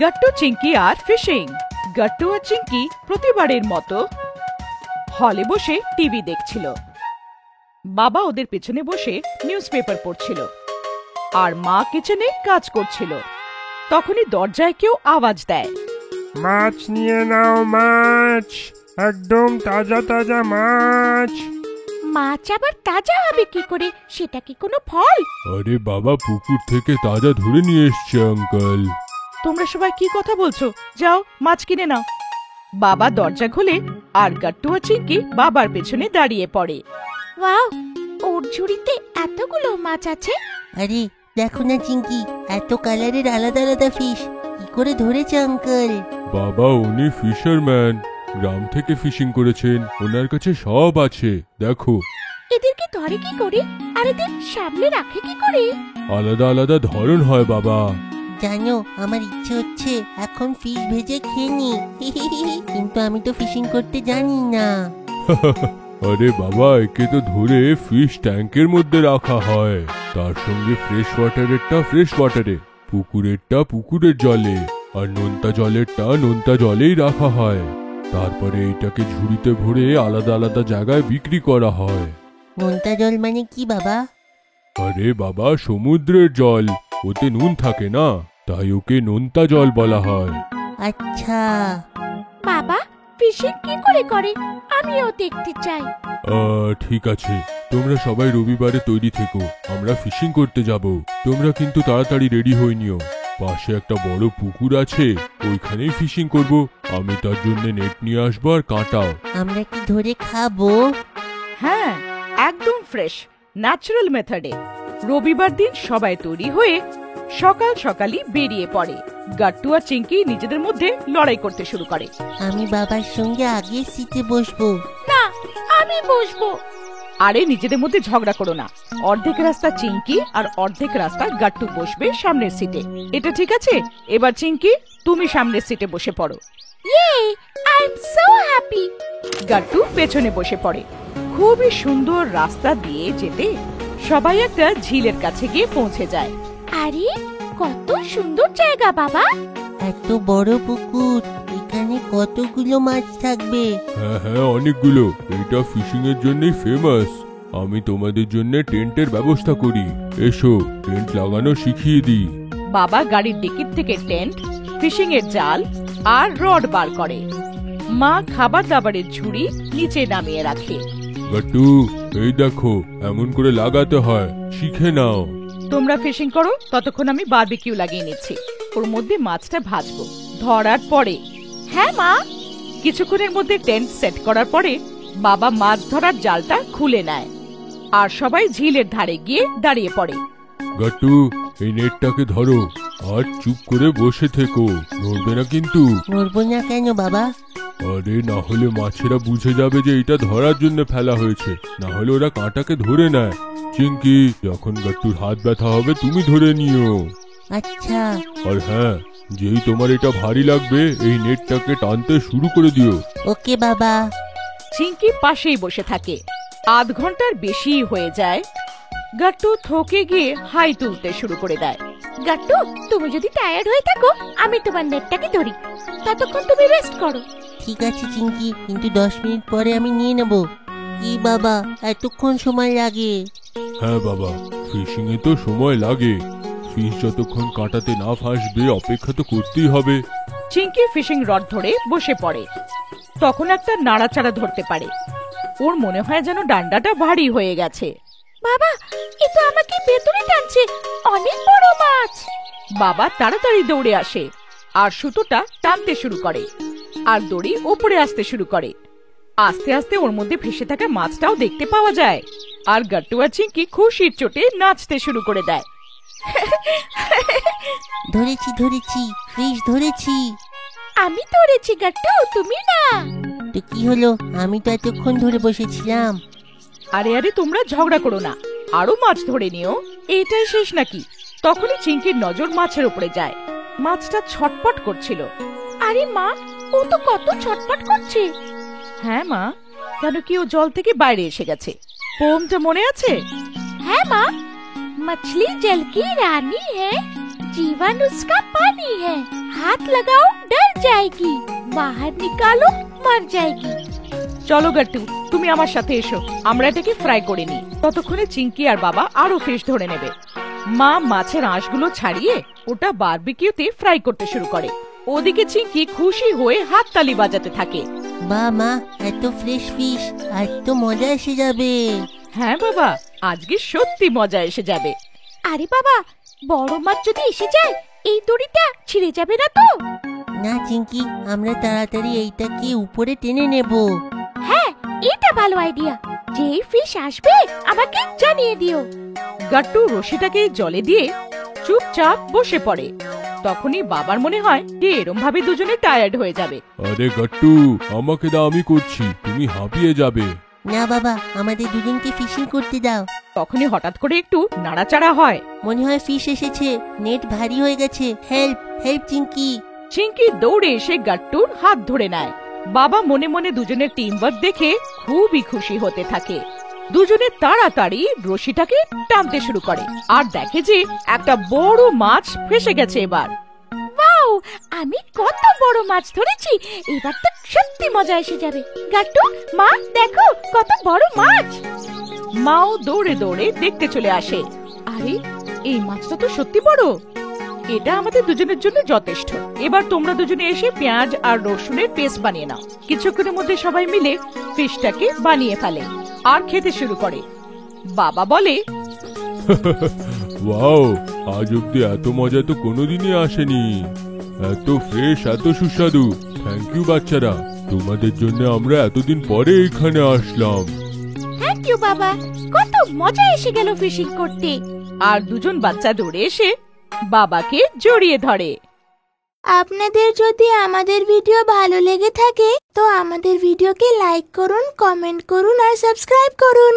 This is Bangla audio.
গাট্টু, চিঙ্কি আর ফিশিং। গাট্টু আর চিঙ্কি প্রতিবারের মতো হলে বসে টিভি দেখছিল। বাবা ওদের পেছনে বসে নিউজ পেপার পড়ছিল আর মা কিচেনে কাজ করছিল। তখনই দরজায় কেউ আওয়াজ দেয়, মাছ নিয়ে নাও, মাছ, একদম তাজা তাজা মাছ। মাছ আবার তাজা হবে কি করে? সেটা কি কোনো ফল? আরে বাবা, পুকুর থেকে তাজা ধরে নিয়ে এসছে আঙ্কেল। তোমরা সবাই কি কথা বলছো? যাও মাছ কিনে নাও। বাবা দরজা খুলে আর গাট্টু আর চিঙ্কি বাবার পেছনে দাঁড়িয়ে পড়ে। ওয়াও, ওর ঝুড়িতে এতগুলো মাছ আছে। আরে দেখো না চিঙ্কি, এত কালারের আলাদা আলাদা ফিশ কি করে ধরেছে আঙ্কেল? বাবা, উনি ফিশারম্যান, গ্রাম থেকে ফিশিং করেছেন, ওনার কাছে সব আছে। দেখো, এদেরকে ধরে কি করে আর এদের সামলে রাখে কি করে? আলাদা আলাদা ধরন হয় বাবা। জানো, আমার ইচ্ছে হচ্ছে এখন ফিশ ভেজে খেয়ে নি, কিন্তু আমি তো ফিশিং করতে জানি না। আরে বাবা, একে তো ধরে ফিশ ট্যাঙ্কের মধ্যে রাখা হয়, তার সঙ্গে ফ্রেশ ওয়াটারেরটা ফ্রেশ ওয়াটারে, পুকুরেরটা পুকুরের জলে, আর নোনতা জলেরটা নোনতা জলেই রাখা হয়। তারপরে এইটাকে ঝুড়িতে ভরে আলাদা আলাদা জায়গায় বিক্রি করা হয়। নোনতা জল মানে কি বাবা? আরে বাবা, সমুদ্রের জল, ওতে নুন থাকে না, তাই ওকে নোনতা জল বলা হয়। আচ্ছা বাবা, ফিশিং কি করে করে আমিও দেখতে চাই। ঠিক আছে, তোমরা সবাই রবিবারে তৈরি থেকো, আমরা ফিশিং করতে যাব। তোমরা কিন্তু তাড়াতাড়ি রেডি হয়ে নিও। পাশে একটা বড় পুকুর আছে, ওইখানেই ফিশিং করব। আমি তার জন্য নেট নিয়ে আসবো আর কাঁটাও। আমরা কি ধরে খাবো? হ্যাঁ, একদম ফ্রেশ ন্যাচারাল মেথডে। রবিবার দিন সবাই তৈরি হয়ে সকাল সকালই বেরিয়ে পড়ে। গাট্টু আর চিঙ্কি নিজেদের মধ্যে লড়াই করতে শুরু করে। আমি বাবার সঙ্গে আগে সিটে বসবো। না, আমি বসবো। আরে নিজেদের মধ্যে ঝগড়া করো না। অর্ধেক রাস্তা চিঙ্কি আর অর্ধেক রাস্তা গাট্টু বসবে সামনের সিটে। এটা ঠিক আছে? এবার চিঙ্কি, তুমি সামনের সিটে বসে পড়ো। ইয়ে, I am so happy. Gattu পেছনে বসে পড়ে। খুবই সুন্দর রাস্তা দিয়ে যেতে সবাই একটা ঝিলের কাছে গিয়ে পৌঁছে যায়। আরে কত সুন্দর জায়গা বাবা। এত বড় পুকুর, এখানে কতগুলো মাছ থাকবে? হ্যাঁ হ্যাঁ, অনেকগুলো। এটা ফিশিং এর জন্যই ফেমাস। আমি তোমাদের জন্য টেন্টের ব্যবস্থা করি। এসো, টেন্ট লাগানো শিখিয়ে দিই। বাবা গাড়ির ডিকির থেকে টেন্ট, ফিশিং এর জাল আর রড বার করে। মা খাবার দাবারের ঝুড়ি নিচে নামিয়ে রাখে। গাট্টু, এই দেখো, এমন করে লাগাতে হয়, শিখে নাও। তোমরা ফিশিং করো, ততক্ষণ আমি বারবিকিউ লাগিয়ে নিচ্ছি। ওর মধ্যে মাছটা ভাজবো ধরার পরে। হ্যাঁ মা। কিছুক্ষণের মধ্যে টেন্ট সেট করার পরে বাবা মাছ ধরার জালটা খুলে নেয় আর সবাই ঝিলের ধারে গিয়ে দাঁড়িয়ে পড়ে। গাট্টু, এই নেটটাকে ধরো আর চুপ করে বসে থেকো, নড়বে না কিন্তু। নড়বো না কেন বাবা? আরে না হলে মাছেরা বুঝে যাবে যে এটা ধরার জন্য ফেলা হয়েছে, না হলে ওরা কাঁটাকে ধরে নেয়। চিঙ্কি, যখন গাট্টুর হাত ব্যথা হবে তুমি ধরে নিও। আচ্ছা। আর হ্যাঁ, যেই তোমার এটা ভারী লাগবে, এই নেটটাকে টানতে শুরু করে দিও। ওকে বাবা। চিঙ্কি পাশেই বসে থাকে। আধ ঘন্টার বেশি হয়ে যায়। গাট্টু থকে গিয়ে হাই তুলতে শুরু করে দেয়। গাট্টু, তুমি যদি টায়ার্ড হয়ে থাকো আমি তোমার নেটটাকে ধরি, ততক্ষণ তুমি রেস্ট করো। ঠিক আছে চিঙ্কি, কিন্তু 10 মিনিট পরে আমি নিয়ে নেব। কি বাবা, এতক্ষণ সময় লাগে? হ্যাঁ বাবা, ফিশিং এ তো সময় লাগে। ফিশ যতক্ষণ কাঁটাতে না ফাঁসবে অপেক্ষা তো করতেই হবে। চিঙ্কি ফিশিং রড ধরে বসে পড়ে। তখন একটা নাড়াচাড়া ধরতে পারে। ওর মনে হয় যেন ডান্ডাটা ভারী হয়ে গেছে। বাবা, এ তো আমাকে ভেতরে টানছে, অনেক বড় মাছ। বাবা তাড়াতাড়ি দৌড়ে আসে আর সুতোটা টানতে শুরু করে আর দড়ি উপরে আসতে শুরু করে। আস্তে আস্তে ওর মধ্যে ভেসে থাকা মাছটাও দেখতে পাওয়া যায় আর গাট্টু আর চিঙ্কি খুশির চোটে নাচতে শুরু করে দেয়। ধরেছি ধরেছি, ফিশ ধরেছি। আমি ধরেছি গাট্টু, তুমি না। তো কি হলো? আমি তো এতক্ষণ ধরে বসেছিলাম। আরে আরে, তোমরা ঝগড়া করো না, আরো মাছ ধরে নিও। এইটাই শেষ নাকি? তখনই চিঙ্কির নজর মাছের উপরে যায়। মাছটা ছটপট করছিল। আরে মা, ও তো কত ছটপট করছে। হ্যাঁ মা, কেন কি ও জল থেকে বাইরে এসে গেছে? পোমটা মনে আছে? হ্যাঁ মা, मछली जल की रानी है। जीवन उसका पानी है, हाथ लगाओ डर जाएगी, बाहर निकालो मर जाएगी। চলো গাট্টু, তুমি আমার সাথে এসো, আমরা এটাকে ফ্রাই করে নিই। ততক্ষণে চিঙ্কি আর বাবা আরো ফিশ ধরে নেবে। মা মাছের আঁশগুলো ছাড়িয়ে ওটা বারবিকিউতে ফ্রাই করতে শুরু করে। ওদিকে চিঙ্কি খুশি হয়ে হাততালি বাজাতে থাকে। বা মা, এত ফ্রেশ ফিশ, আজ তো মজা এসে যাবে। হ্যাঁ বাবা, আজকে সত্যি মজা এসে যাবে। আরে বাবা, বড় মাছ যদি এসে যায় এই দড়িটা ছিঁড়ে যাবে না তো? না চিঙ্কি, আমরা তাড়াতাড়ি এইটাকে উপরে টেনে নেব। হ্যাঁ, এটা ভালো আইডিয়া। যেই ফিশ আসবে আমাকে জানিয়ে দিও। গাট্টু রশিটাকে জলে দিয়ে চুপচাপ বসে পড়ে। তখনই বাবার মনে হয় যে এরম ভাবে দুজনে টায়ার্ড হয়ে যাবে। আরে গাট্টু, আমাকে দাও, আমি করছি, তুমি হাঁপিয়ে যাবে। না বাবা, আমাদের দুজনকে ফিশিং করতে দাও। তখনই হঠাৎ করে একটু নাড়াচাড়া হয়। মনে হয় ফিশ এসেছে, নেট ভারী হয়ে গেছে। Help help Chinki. চিঙ্কি দৌড়ে এসে গাট্টুর হাত ধরে নেয়। বাবা মনে মনে দুজনের টিম ওয়ার্ক দেখে খুবই খুশি হতে থাকে। দুজনে তাড়াতাড়ি রশিটাকে টানতে শুরু করে আর দেখে যে একটা বড় মাছ ফেসে গেছে। এবার ওয়াও, আমি কত বড় মাছ ধরেছি, এবার তো সত্যি মজা এসে যাবে। গাট্টু, মা দেখো কত বড় মাছ। মাও দৌড়ে দৌড়ে দেখতে চলে আসে। আরে, এই মাছটা তো সত্যি বড়। এটা আমাদের দুজনের জন্য যথেষ্ট। এবার তোমরা দুজনে এসে পেঁয়াজ আর রসুনের পেস্ট বানিয়ে নাও। কিছুক্ষণের মধ্যে সবাই মিলে ফিশটাকে বানিয়ে ফেলে আর খেতে শুরু করে। বাবা বলে, ওয়াও, আজ অব্দি এত মজা তো কোনোদিনই আসেনি। এত ফ্রেশ, এত সুস্বাদু। থ্যাংক ইউ বাচ্চারা, তোমাদের জন্য আমরা এতদিন পরে এখানে আসলাম। থ্যাংক ইউ বাবা, কত মজা এসে গেল ফিশিং করতে। আর দুজন বাচ্চা দৌড়ে এসে বাবাকে জড়িয়ে ধরে। আপনাদের যদি আমাদের ভিডিও ভালো লেগে থাকে তো আমাদের ভিডিওকে লাইক করুন, কমেন্ট করুন আর সাবস্ক্রাইব করুন।